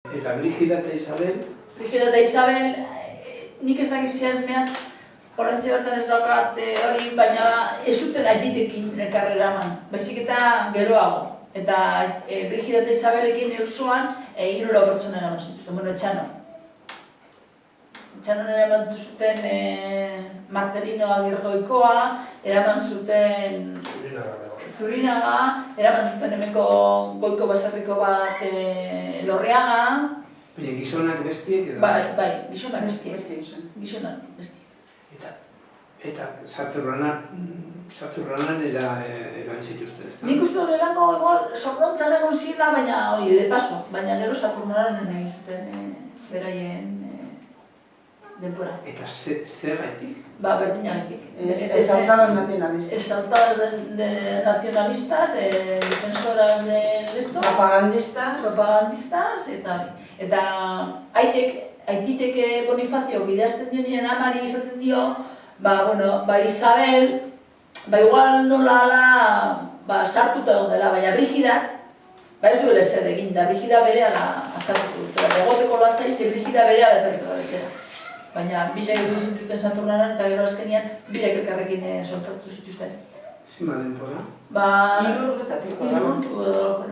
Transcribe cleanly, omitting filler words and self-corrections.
Eta Brigida eta Isabel? Brigida eta Isabel, nik ez dakiz zehazmeat, horrentze bertan ez daukat hori, baina ez zuten aititekin elkarrera eman, baizik eta geroago. Eta Brigida eta Isabelekin eusuan, 3 pertsona eraman zituzten, bueno, Etxano. Etxanon eraman zuten Marcelino Agirgoikoa, eraman zuten Zurinaga, eraman zuten hemenko goiko baserriko bat Lorreaga. Baina gizonak bestiek edo? Bai, gizonak bestiek. Gizonak bestiek. Eta Saturranan eran zituzten, ez da? Nik uste dut erango igual sorprontzan egon zila, baina hori, de paso. Baina gero Saturnanen egin zuten beraien denpora. Eta zer gaitik? Ba, berdinagatik. Exaltadas nacionalistas. Exaltadas nacionalistas, defensoras del esto. Propagandistas, eta aititek Bonifacio bidazten dio nien amari izaten dio, ba Isabel, ba igual nola sartuta dela, baina Brigidak, ba ez duela ezer egin da, Brigida berehala azkartuko dutela, egoteko lasai, ze Brigida berehala etorriko da betxera. Baina bizak edo zituzten Saturnanan eta gero azkenean bizak elkarrekin sortatu zituzten. Zima denpora? Ba... 3 urte eta piko. 3 urte edo